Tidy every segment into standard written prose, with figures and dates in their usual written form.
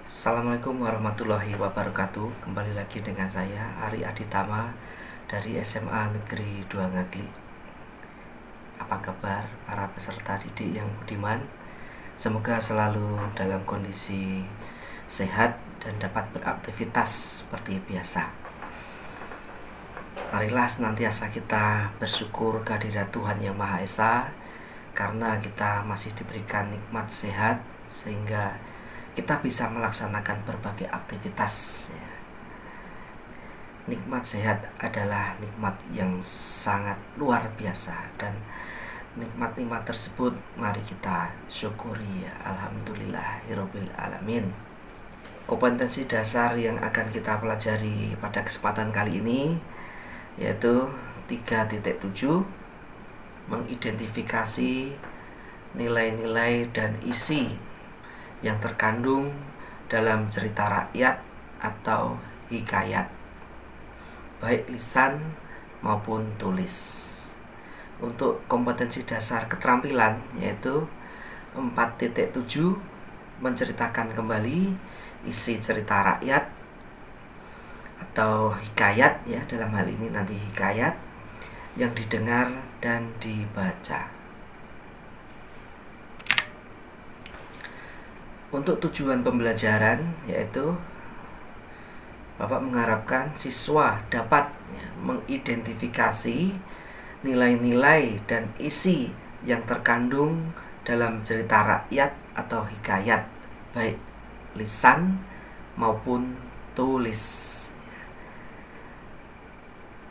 Assalamualaikum warahmatullahi wabarakatuh. Kembali lagi dengan saya Ari Aditama dari SMA Negeri 2 Ngagli. Apa kabar para peserta didik yang budiman? Semoga selalu dalam kondisi sehat dan dapat beraktivitas seperti biasa. Marilah senantiasa kita bersyukur kehadirat Tuhan Yang Maha Esa, karena kita masih diberikan nikmat sehat sehingga kita bisa melaksanakan berbagai aktivitas. Nikmat sehat adalah nikmat yang sangat luar biasa, dan nikmat-nikmat tersebut mari kita syukuri. Alhamdulillahirabbil alamin. Kompetensi dasar yang akan kita pelajari pada kesempatan kali ini yaitu 3.7, mengidentifikasi nilai-nilai dan isi yang terkandung dalam cerita rakyat atau hikayat, baik lisan maupun tulis. Untuk kompetensi dasar keterampilan yaitu 4.7, menceritakan kembali isi cerita rakyat atau hikayat, ya dalam hal ini nanti hikayat yang didengar dan dibaca. Untuk tujuan pembelajaran yaitu Bapak mengharapkan siswa dapat mengidentifikasi nilai-nilai dan isi yang terkandung dalam cerita rakyat atau hikayat, baik lisan maupun tulis.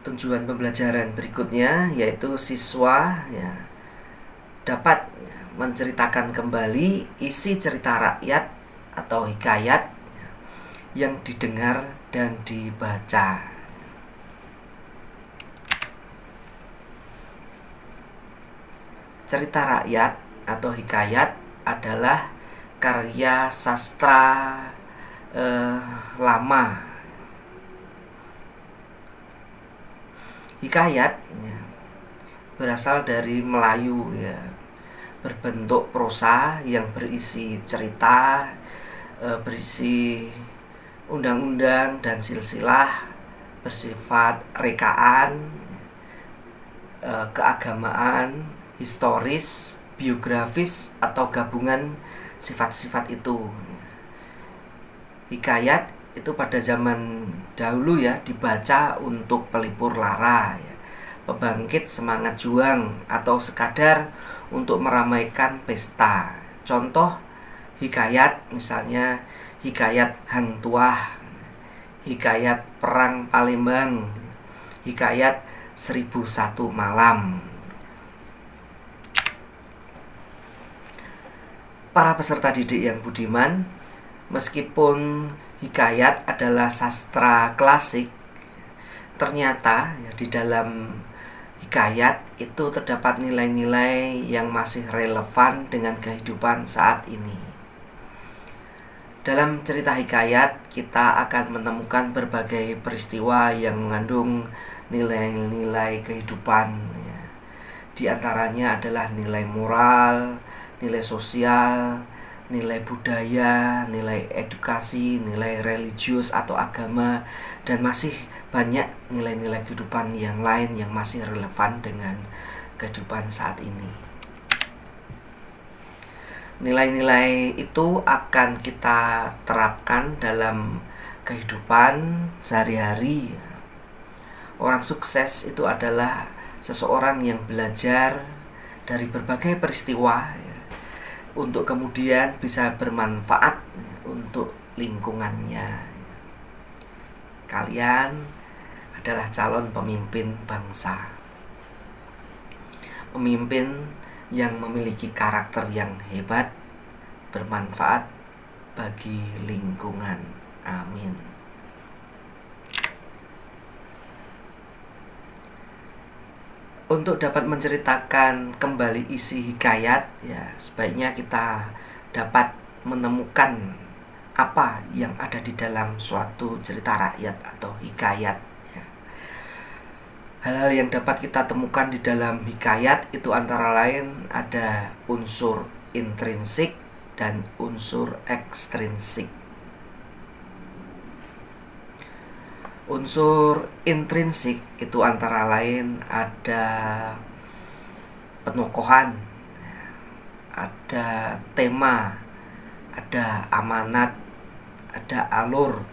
Tujuan pembelajaran berikutnya yaitu siswa dapat menceritakan kembali isi cerita rakyat atau hikayat yang didengar dan dibaca. Cerita rakyat atau hikayat adalah karya sastra lama. Hikayat berasal dari Melayu, berbentuk prosa yang berisi cerita, berisi undang-undang dan silsilah, bersifat rekaan, keagamaan, historis, biografis, atau gabungan sifat-sifat itu. Hikayat itu pada zaman dahulu dibaca untuk pelipur lara, pembangkit semangat juang, atau sekadar untuk meramaikan pesta. Contoh hikayat misalnya hikayat Hang Tuah, hikayat Perang Palembang, hikayat 1001 Malam. Para peserta didik yang budiman, meskipun hikayat adalah sastra klasik, ternyata di dalam hikayat itu terdapat nilai-nilai yang masih relevan dengan kehidupan saat ini. Dalam cerita hikayat, kita akan menemukan berbagai peristiwa yang mengandung nilai-nilai kehidupan. Di antaranya adalah nilai moral, nilai sosial, nilai budaya, nilai edukasi, nilai religius atau agama, dan masih banyak nilai-nilai kehidupan yang lain yang masih relevan dengan kehidupan saat ini. Nilai-nilai itu akan kita terapkan dalam kehidupan sehari-hari. Orang sukses itu adalah seseorang yang belajar dari berbagai peristiwa untuk kemudian bisa bermanfaat untuk lingkungannya. Kalian adalah calon pemimpin bangsa, pemimpin yang memiliki karakter yang hebat, bermanfaat bagi lingkungan. Amin. Untuk dapat menceritakan kembali isi hikayat, sebaiknya kita dapat menemukan apa yang ada di dalam suatu cerita rakyat atau hikayat. Hal-hal yang dapat kita temukan di dalam hikayat itu antara lain ada unsur intrinsik dan unsur ekstrinsik. Unsur intrinsik itu antara lain ada penokohan, ada tema, ada amanat, ada alur.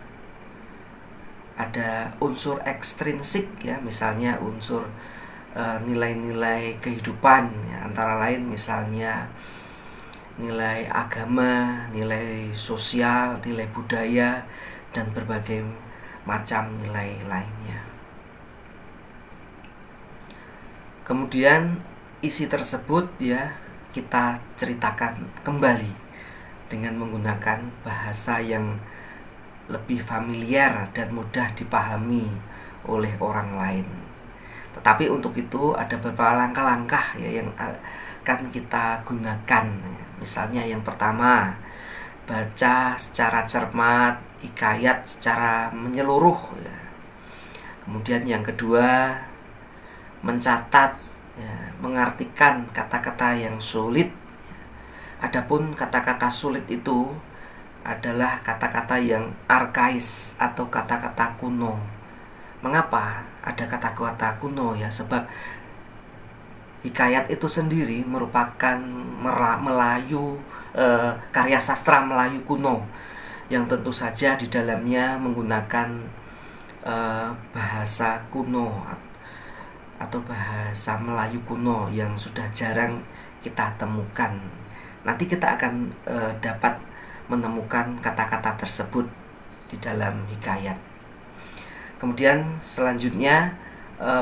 Ada unsur ekstrinsik ya, misalnya unsur nilai-nilai kehidupan ya, antara lain misalnya nilai agama, nilai sosial, nilai budaya, dan berbagai macam nilai lainnya. Kemudian isi tersebut ya kita ceritakan kembali dengan menggunakan bahasa yang lebih familiar dan mudah dipahami oleh orang lain. Tetapi untuk itu ada beberapa langkah-langkah ya yang akan kita gunakan. Misalnya yang pertama, baca secara cermat hikayat secara menyeluruh ya. Kemudian yang kedua, mencatat ya, mengartikan kata-kata yang sulit. Adapun kata-kata sulit itu adalah kata-kata yang arkais atau kata-kata kuno. Mengapa ada kata-kata kuno ya? Sebab hikayat itu sendiri merupakan Melayu, karya sastra Melayu kuno yang tentu saja di dalamnya menggunakan bahasa kuno atau bahasa Melayu kuno yang sudah jarang kita temukan. Nanti kita akan dapat menemukan kata-kata tersebut di dalam hikayat. Kemudian selanjutnya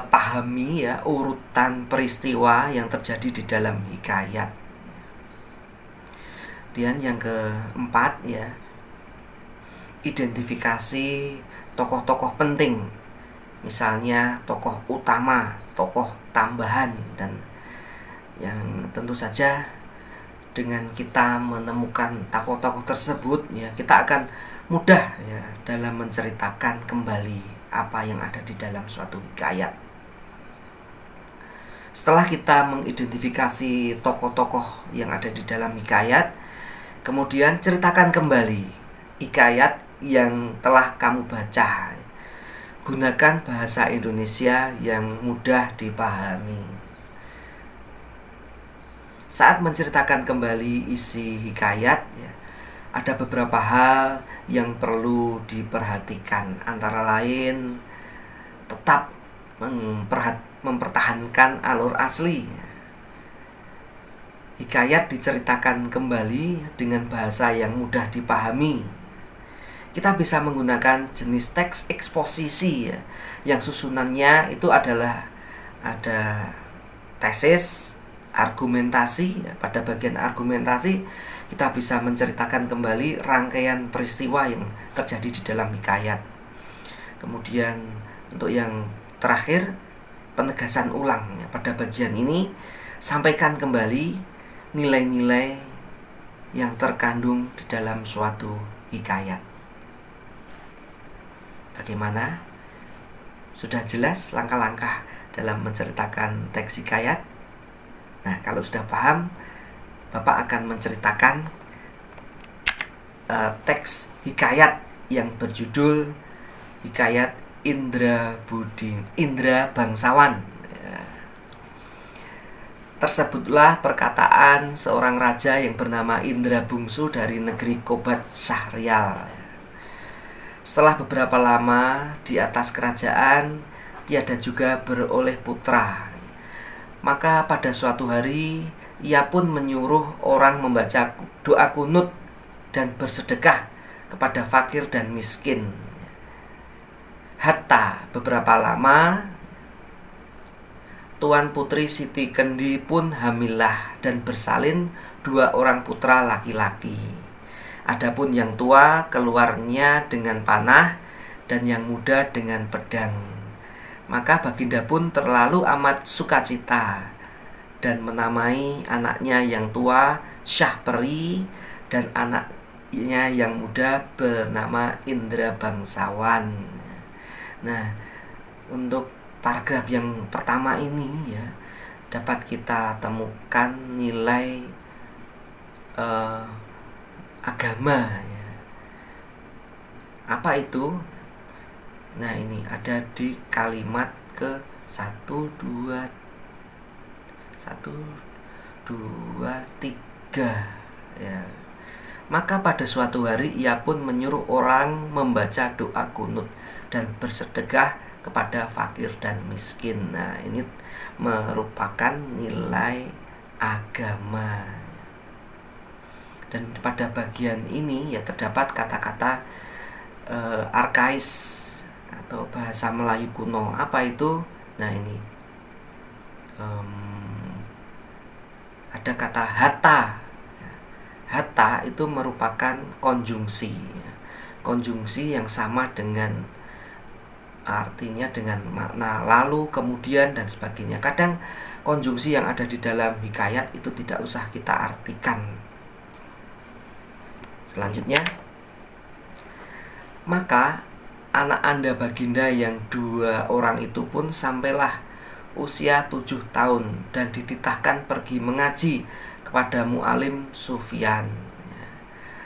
pahami ya urutan peristiwa yang terjadi di dalam hikayat. Kemudian yang keempat ya, identifikasi tokoh-tokoh penting. Misalnya tokoh utama, tokoh tambahan, dan yang tentu saja dengan kita menemukan tokoh-tokoh tersebut ya kita akan mudah ya dalam menceritakan kembali apa yang ada di dalam suatu hikayat. Setelah kita mengidentifikasi tokoh-tokoh yang ada di dalam hikayat, kemudian ceritakan kembali hikayat yang telah kamu baca. Gunakan bahasa Indonesia yang mudah dipahami. Saat menceritakan kembali isi hikayat ya, ada beberapa hal yang perlu diperhatikan. Antara lain tetap mempertahankan alur asli. Hikayat diceritakan kembali dengan bahasa yang mudah dipahami. Kita bisa menggunakan jenis teks eksposisi ya, yang susunannya itu adalah ada tesis, argumentasi. Pada bagian argumentasi kita bisa menceritakan kembali rangkaian peristiwa yang terjadi di dalam hikayat. Kemudian untuk yang terakhir, penegasan ulang. Pada bagian ini sampaikan kembali nilai-nilai yang terkandung di dalam suatu hikayat. Bagaimana? Sudah jelas langkah-langkah dalam menceritakan teks hikayat? Nah, kalau sudah paham, Bapak akan menceritakan teks hikayat yang berjudul Hikayat Indra Bangsawan. Tersebutlah perkataan seorang raja yang bernama Indra Bungsu dari negeri Kobat Syahrial. Setelah beberapa lama di atas kerajaan, tiada juga beroleh putra. Maka pada suatu hari ia pun menyuruh orang membaca doa kunut dan bersedekah kepada fakir dan miskin. Hatta beberapa lama Tuan Putri Siti Kendi pun hamilah dan bersalin 2 orang putra laki-laki. Adapun yang tua keluarnya dengan panah dan yang muda dengan pedang. Maka Baginda pun terlalu amat sukacita dan menamai anaknya yang tua Syahperi dan anaknya yang muda bernama Indra Bangsawan. Nah, untuk paragraf yang pertama ini ya dapat kita temukan nilai agama ya. Apa itu? Nah, ini ada di kalimat ke satu dua 3 ya. Maka pada suatu hari ia pun menyuruh orang membaca doa kunut dan bersedekah kepada fakir dan miskin. Nah, ini merupakan nilai agama. Dan pada bagian ini ya terdapat kata-kata arkais atau bahasa Melayu kuno. Apa itu? Nah, ini ada kata hatta. Hatta itu merupakan konjungsi. Konjungsi yang sama dengan artinya dengan makna lalu, kemudian, dan sebagainya. Kadang konjungsi yang ada di dalam hikayat itu tidak usah kita artikan. Selanjutnya, maka anak Anda baginda yang 2 orang itu pun sampailah usia 7 tahun dan dititahkan pergi mengaji kepada Mu'alim Sufyan.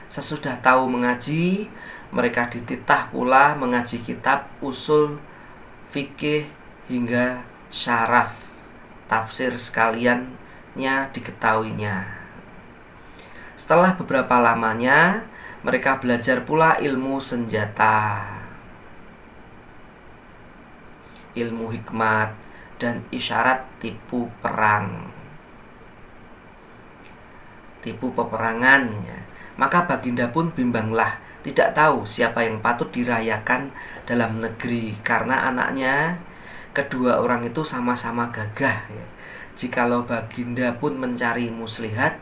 Sesudah tahu mengaji, mereka dititah pula mengaji kitab usul fikih hingga syaraf tafsir sekaliannya diketahuinya. Setelah beberapa lamanya, mereka belajar pula ilmu senjata, ilmu hikmat, dan isyarat tipu perang, tipu peperangan ya. Maka baginda pun bimbanglah, tidak tahu siapa yang patut dirayakan dalam negeri, karena anaknya kedua orang itu sama-sama gagah ya. Jikalau baginda pun mencari muslihat,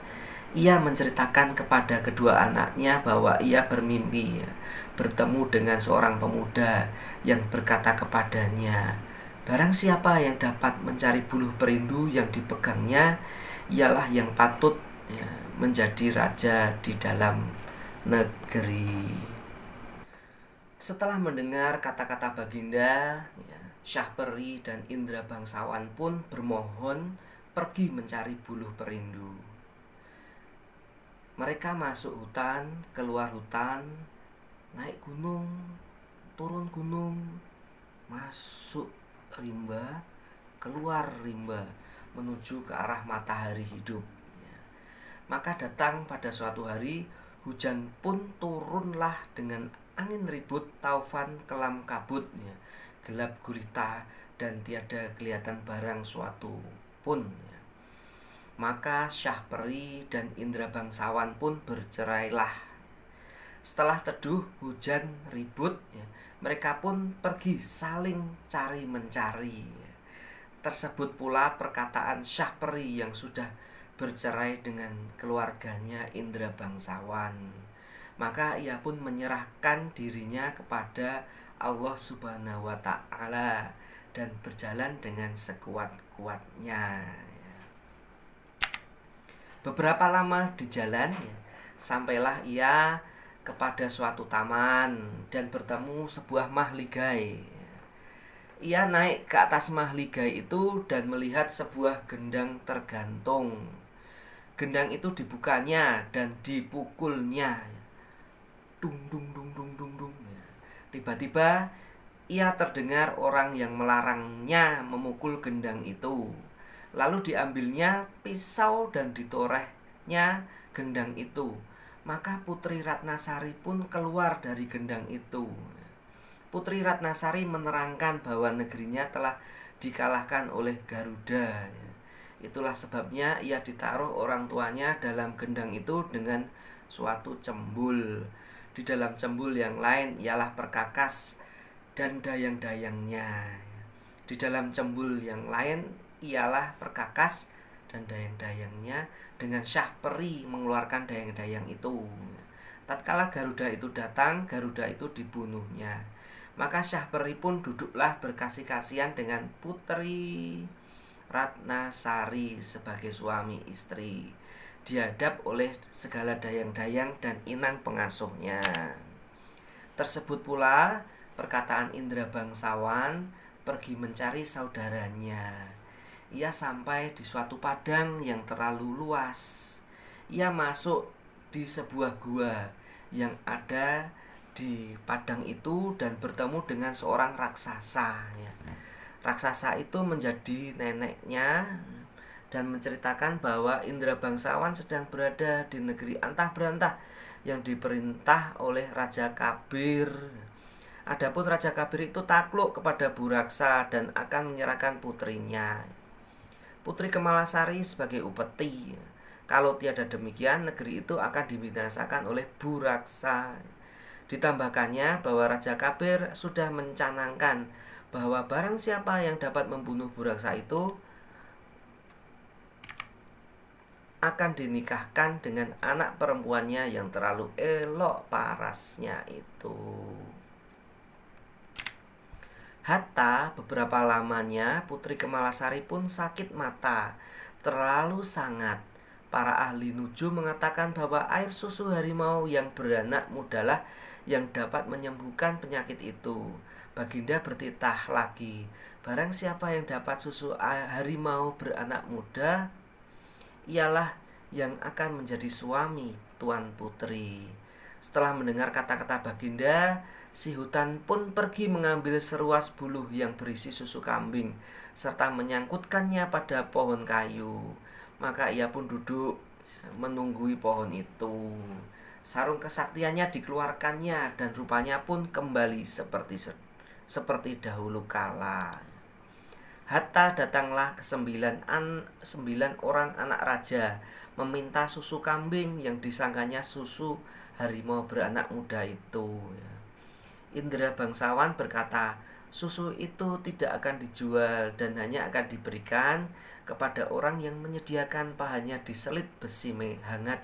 ia menceritakan kepada kedua anaknya bahwa ia bermimpi ya, bertemu dengan seorang pemuda yang berkata kepadanya, barang siapa yang dapat mencari buluh perindu yang dipegangnya, ialah yang patut ya, menjadi raja di dalam negeri. Setelah mendengar kata-kata baginda ya, Syahperi dan Indra Bangsawan pun bermohon pergi mencari buluh perindu. Mereka masuk hutan, keluar hutan, naik gunung, turun gunung, masuk rimba, keluar rimba, menuju ke arah matahari hidup. Maka datang pada suatu hari, hujan pun turunlah dengan angin ribut, taufan, kelam kabut, ya, gelap gulita, dan tiada kelihatan barang suatu pun. Ya. Maka Syahperi dan Indra Bangsawan pun bercerailah. Setelah teduh hujan ribut, ya, mereka pun pergi saling cari mencari. Ya. Tersebut pula perkataan Syahperi yang sudah bercerai dengan keluarganya Indra Bangsawan. Maka ia pun menyerahkan dirinya kepada Allah Subhanahu wa Ta'ala dan berjalan dengan sekuat-kuatnya. Beberapa lama di jalan ya, sampailah ia kepada suatu taman dan bertemu sebuah mahligai. Ia naik ke atas mahligai itu dan melihat sebuah gendang tergantung. Gendang itu dibukanya dan dipukulnya. Dung dung dung dung dung dung. Tiba-tiba ia terdengar orang yang melarangnya memukul gendang itu. Lalu diambilnya pisau dan ditorehnya gendang itu. Maka Putri Ratnasari pun keluar dari gendang itu. Putri Ratnasari menerangkan bahwa negerinya telah dikalahkan oleh Garuda. Itulah sebabnya ia ditaruh orang tuanya dalam gendang itu dengan suatu cembul. Di dalam cembul yang lain ialah perkakas dan dayang-dayangnya. Di dalam cembul yang lain ialah perkakas dan dayang-dayangnya, dengan Syahperi mengeluarkan dayang-dayang itu. Tatkala Garuda itu datang, Garuda itu dibunuhnya. Maka Syahperi pun duduklah berkasih-kasihan dengan Putri Ratnasari sebagai suami istri, dihadap oleh segala dayang-dayang dan inang pengasuhnya. Tersebut pula perkataan Indra Bangsawan pergi mencari saudaranya. Ia sampai di suatu padang yang terlalu luas. Ia masuk di sebuah gua yang ada di padang itu dan bertemu dengan seorang raksasa ya. Raksasa itu menjadi neneknya dan menceritakan bahwa Indra bangsawan sedang berada di negeri antah berantah yang diperintah oleh Raja Kabir. Adapun Raja Kabir itu takluk kepada Buraksa dan akan menyerahkan putrinya, Putri Kemalasari, sebagai upeti. Kalau tiada demikian, negeri itu akan dibinasakan oleh Buraksa. Ditambahkannya bahwa Raja Kabir sudah mencanangkan bahwa barang siapa yang dapat membunuh Buraksa itu akan dinikahkan dengan anak perempuannya yang terlalu elok parasnya itu. Hatta beberapa lamanya Putri Kemalasari pun sakit mata, terlalu sangat. Para ahli nuju mengatakan bahwa air susu harimau yang beranak mudalah yang dapat menyembuhkan penyakit itu. Baginda bertitah lagi, barang siapa yang dapat susu harimau beranak muda, ialah yang akan menjadi suami Tuan Putri. Setelah mendengar kata-kata Baginda, si hutan pun pergi mengambil seruas buluh yang berisi susu kambing serta menyangkutkannya pada pohon kayu. Maka ia pun duduk menunggui pohon itu. Sarung kesaktiannya dikeluarkannya dan rupanya pun kembali seperti dahulu kala. Hatta datanglah sembilan orang anak raja meminta susu kambing yang disangkanya susu harimau beranak muda itu. Indra bangsawan berkata, susu itu tidak akan dijual dan hanya akan diberikan kepada orang yang menyediakan pahanya diselit besi hangat.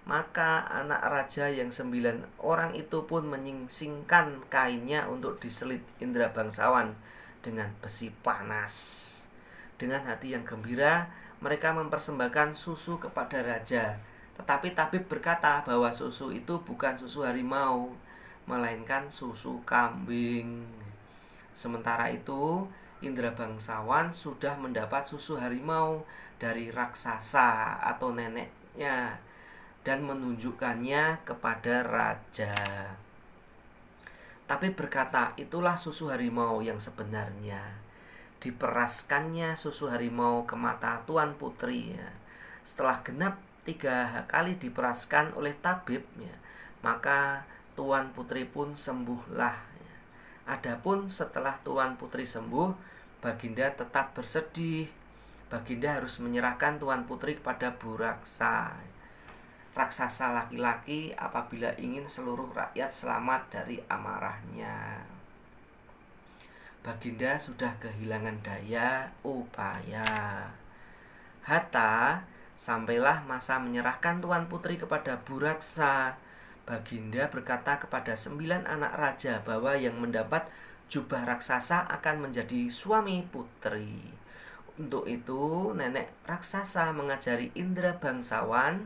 Maka anak raja yang 9 orang itu pun menyingsingkan kainnya untuk diselit Indra bangsawan dengan besi panas. Dengan hati yang gembira, mereka mempersembahkan susu kepada raja. Tetapi tabib berkata bahwa susu itu bukan susu harimau, melainkan susu kambing. Sementara itu, Indra bangsawan sudah mendapat susu harimau dari raksasa atau neneknya dan menunjukkannya kepada raja. Tapi berkata, itulah susu harimau yang sebenarnya. Diperaskannya susu harimau ke mata Tuan Putri. Setelah genap 3 kali diperaskan oleh tabib, maka Tuan Putri pun sembuhlah. Adapun setelah Tuan Putri sembuh, Baginda tetap bersedih. Baginda harus menyerahkan Tuan Putri kepada Buraksa, raksasa laki-laki, apabila ingin seluruh rakyat selamat dari amarahnya. Baginda sudah kehilangan daya upaya. Hatta sampailah masa menyerahkan Tuan Putri kepada Buraksa. Baginda berkata kepada 9 anak raja bahwa yang mendapat jubah raksasa akan menjadi suami putri. Untuk itu nenek raksasa mengajari Indra bangsawan.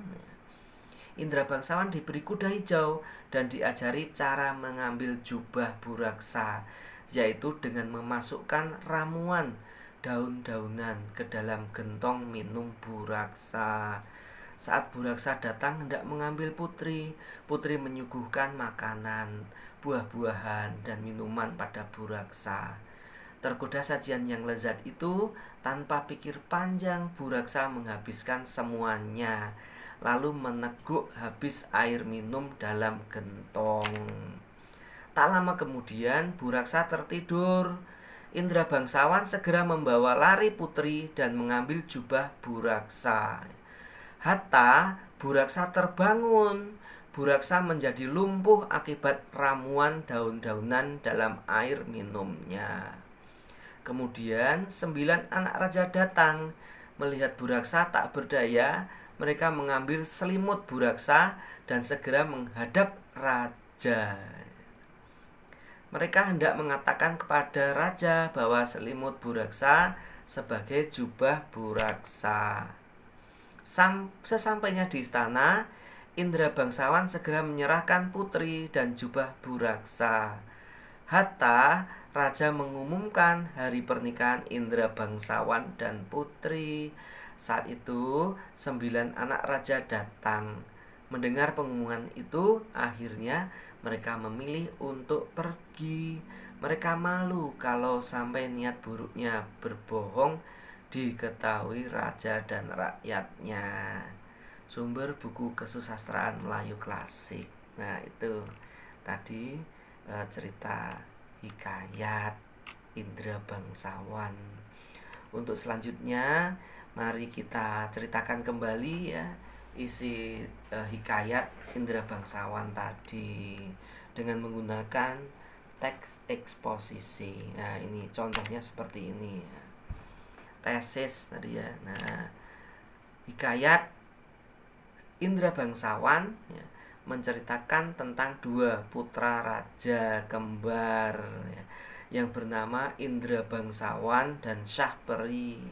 Indra bangsawan diberi kuda hijau dan diajari cara mengambil jubah Buraksa, yaitu dengan memasukkan ramuan daun-daunan ke dalam gentong minum Buraksa. Saat Buraksa datang hendak mengambil putri, putri menyuguhkan makanan, buah-buahan, dan minuman pada Buraksa. Tergoda sajian yang lezat itu, tanpa pikir panjang Buraksa menghabiskan semuanya, lalu meneguk habis air minum dalam gentong. Tak lama kemudian Buraksa tertidur. Indra bangsawan segera membawa lari putri dan mengambil jubah Buraksa. Hatta Buraksa terbangun. Buraksa menjadi lumpuh akibat ramuan daun-daunan dalam air minumnya. Kemudian 9 anak raja datang. Melihat Buraksa tak berdaya, mereka mengambil selimut Buraksa dan segera menghadap raja. Mereka hendak mengatakan kepada raja bahwa selimut Buraksa sebagai jubah Buraksa. Sesampainya di istana, Indra bangsawan segera menyerahkan putri dan jubah Buraksa. Hatta raja mengumumkan hari pernikahan Indra bangsawan dan putri. Saat itu 9 anak raja datang. Mendengar pengumuman itu, akhirnya mereka memilih untuk pergi. Mereka malu kalau sampai niat buruknya berbohong diketahui raja dan rakyatnya. Sumber buku kesusastraan Melayu klasik. Nah, itu tadi cerita hikayat Indra Bangsawan. Untuk selanjutnya, mari kita ceritakan kembali ya isi hikayat Indra Bangsawan tadi dengan menggunakan teks eksposisi. Nah, ini contohnya seperti ini ya. Tesis tadi ya. Nah, hikayat Indra Bangsawan ya, menceritakan tentang dua putra raja kembar ya, yang bernama Indra Bangsawan dan Syahperi.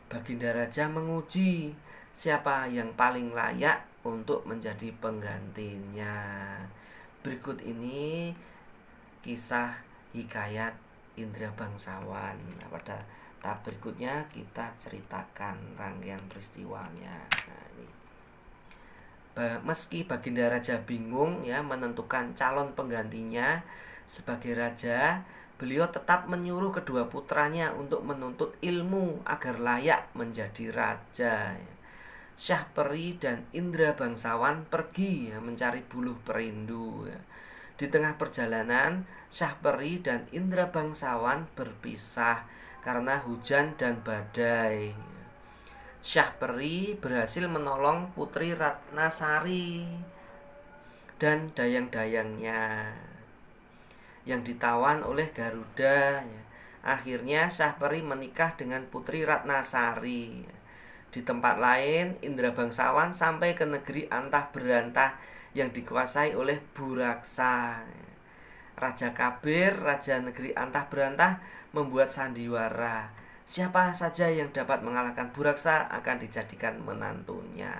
Baginda Raja menguji siapa yang paling layak untuk menjadi penggantinya. Berikut ini kisah hikayat Indra Bangsawan. Nah, pada tahap berikutnya kita ceritakan rangkaian peristiwanya. Nah, ini. Meski Baginda Raja bingung ya menentukan calon penggantinya sebagai raja, beliau tetap menyuruh kedua putranya untuk menuntut ilmu agar layak menjadi raja. Syahperi dan Indra Bangsawan pergi ya, mencari buluh perindu ya. Di tengah perjalanan, Syahperi dan Indra Bangsawan berpisah karena hujan dan badai. Syahperi berhasil menolong Putri Ratnasari dan dayang-dayangnya yang ditawan oleh Garuda. Akhirnya Syahperi menikah dengan Putri Ratnasari. Di tempat lain, Indra Bangsawan sampai ke negeri Antah Berantah yang dikuasai oleh Buraksa. Raja Kabir, raja negeri Antah Berantah, membuat sandiwara. Siapa saja yang dapat mengalahkan Buraksa akan dijadikan menantunya.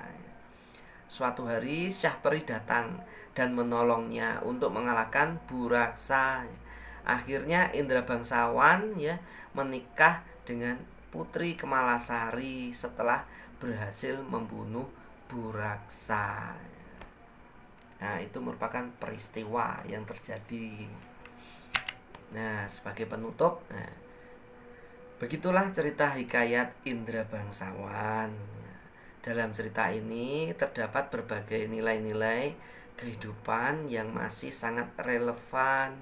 Suatu hari Syahperi datang dan menolongnya untuk mengalahkan Buraksa. Akhirnya Indra Bangsawan ya menikah dengan Putri Kemalasari setelah berhasil membunuh Buraksa. Nah, itu merupakan peristiwa yang terjadi. Nah, sebagai penutup, begitulah cerita hikayat Indra Bangsawan. Dalam cerita ini terdapat berbagai nilai-nilai kehidupan yang masih sangat relevan.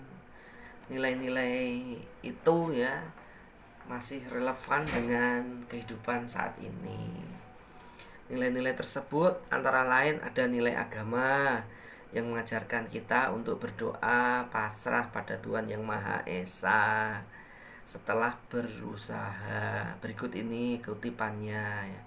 Nilai-nilai itu ya masih relevan dengan kehidupan saat ini. Nilai-nilai tersebut antara lain ada nilai agama yang mengajarkan kita untuk berdoa pasrah pada Tuhan Yang Maha Esa setelah berusaha. Berikut ini kutipannya ya.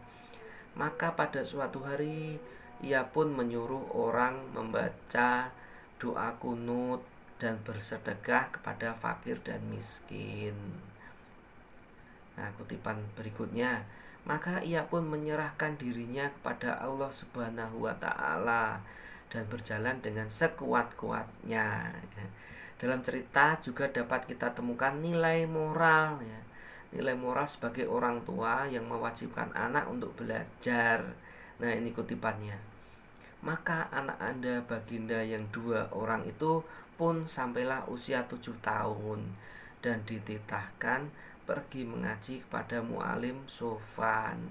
Maka pada suatu hari ia pun menyuruh orang membaca doa kunut dan bersedekah kepada fakir dan miskin. Nah, kutipan berikutnya, maka ia pun menyerahkan dirinya kepada Allah Subhanahu wa taala dan berjalan dengan sekuat-kuatnya. Dalam cerita juga dapat kita temukan nilai moral ya. Nilai moral sebagai orang tua yang mewajibkan anak untuk belajar. Nah, ini kutipannya. Maka anak Anda baginda yang dua orang itu pun sampailah usia 7 tahun dan dititahkan pergi mengaji kepada mu'alim Sofan.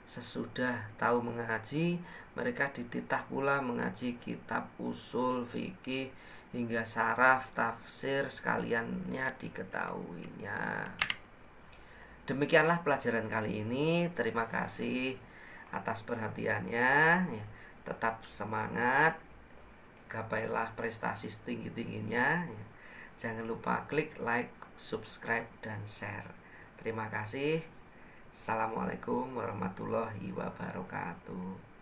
Sesudah tahu mengaji, mereka dititah pula mengaji kitab usul fikih hingga saraf tafsir sekaliannya diketahuinya. Demikianlah pelajaran kali ini. Terima kasih atas perhatiannya. Tetap semangat, gapailah prestasi setinggi-tingginya. Jangan lupa klik like, subscribe, dan share. Terima kasih. Assalamualaikum warahmatullahi wabarakatuh.